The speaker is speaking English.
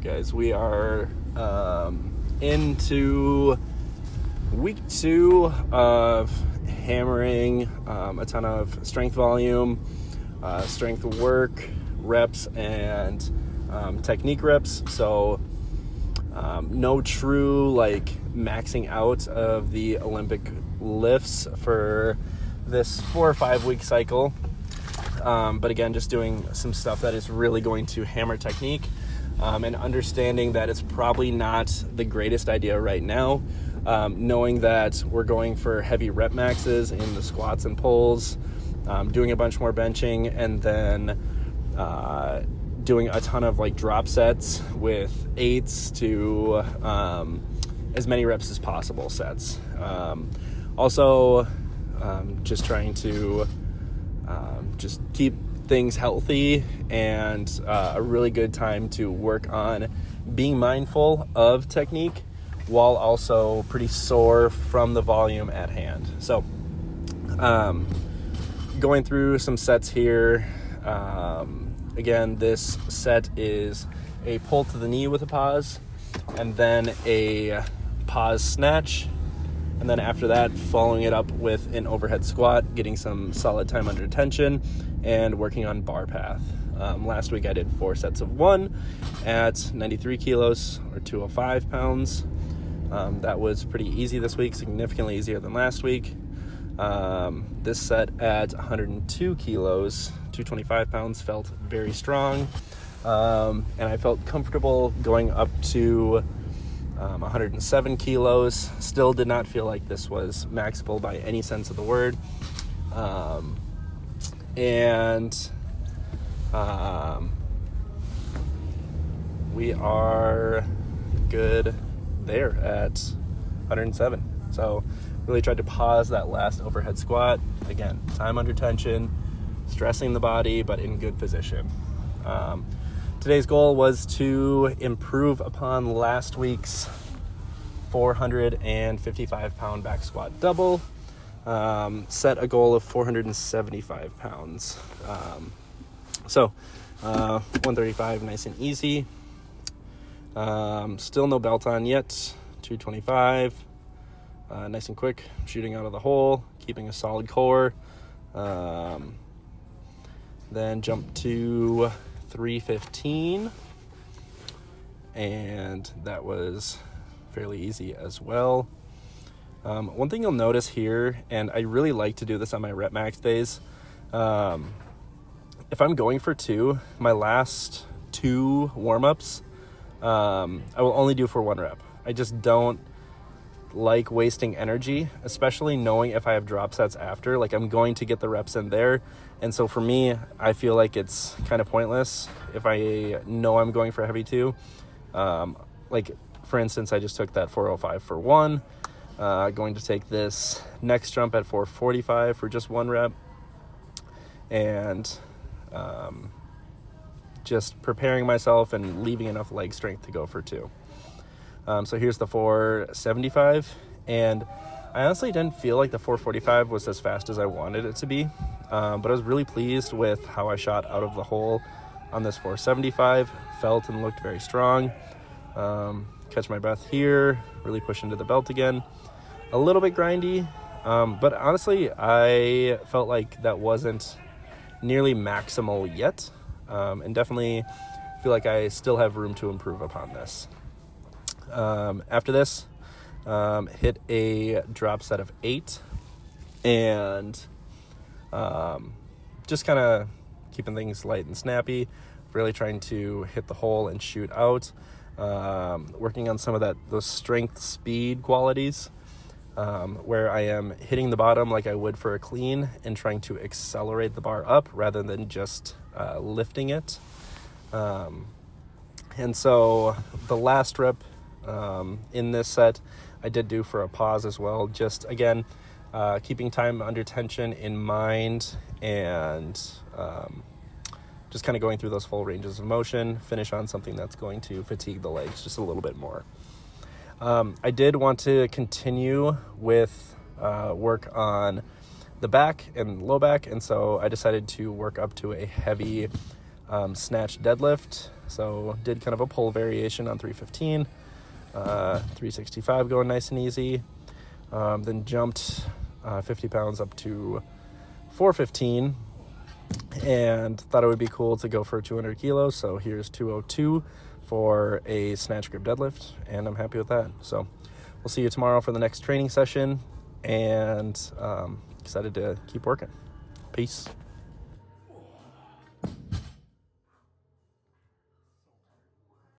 guys? We are into week 2 of hammering a ton of strength volume, strength work, reps, and technique reps. So no true maxing out of the Olympic lifts for this 4 or 5 week cycle. But again, just doing some stuff that is really going to hammer technique, and understanding that it's probably not the greatest idea right now, knowing that we're going for heavy rep maxes in the squats and pulls, doing a bunch more benching, and then doing a ton of drop sets with 8s to as many reps as possible sets. Also, just trying to just keep things healthy, and a really good time to work on being mindful of technique while also pretty sore from the volume at hand. So going through some sets here. Again, this set is a pull to the knee with a pause, and then a pause snatch. And then after that, following it up with an overhead squat, getting some solid time under tension, and working on bar path. Last week I did 4 sets of 1 at 93 kilos or 205 pounds. That was pretty easy this week, significantly easier than last week. This set at 102 kilos, 225 pounds, felt very strong. And I felt comfortable going up to 107 kilos. Still did not feel like this was maxable by any sense of the word. We are good there at 107. So really tried to pause that last overhead squat. Again, time under tension, stressing the body, but in good position. Today's goal was to improve upon last week's 455 pound back squat double. Set a goal of 475 pounds. So 135, nice and easy. Still no belt on yet. 225, nice and quick, shooting out of the hole, keeping a solid core. Then jump to 315, and that was fairly easy as well. One thing you'll notice here, and I really like to do this on my rep max days, if I'm going for 2, my last 2 warm-ups, I will only do for 1 rep. I just don't like wasting energy, especially knowing if I have drop sets after. I'm going to get the reps in there, and so for me, I feel like it's kind of pointless if I know I'm going for a heavy 2. For instance, I just took that 405 for 1, going to take this next jump at 445 for just 1 rep, and just preparing myself and leaving enough leg strength to go for 2. So here's the 475, and I honestly didn't feel like the 445 was as fast as I wanted it to be, but I was really pleased with how I shot out of the hole on this 475. Felt and looked very strong. Catch my breath here, really push into the belt again. A little bit grindy, but honestly, I felt like that wasn't nearly maximal yet, and definitely feel like I still have room to improve upon this. After this, hit a drop set of 8, and just kind of keeping things light and snappy, really trying to hit the hole and shoot out, working on some of those strength speed qualities, where I am hitting the bottom like I would for a clean and trying to accelerate the bar up rather than just lifting it. And so the last rep in this set I did do for a pause as well, just again keeping time under tension in mind, and just kind of going through those full ranges of motion, finish on something that's going to fatigue the legs just a little bit more. I did want to continue with work on the back and low back, and so I decided to work up to a heavy Snatch deadlift. So did kind of a pull variation on 315, 365 going nice and easy. Then jumped 50 pounds up to 415 and thought it would be cool to go for 200 kilos. So here's 202 for a snatch grip deadlift, and I'm happy with that. So we'll see you tomorrow for the next training session, and excited to keep working. Peace.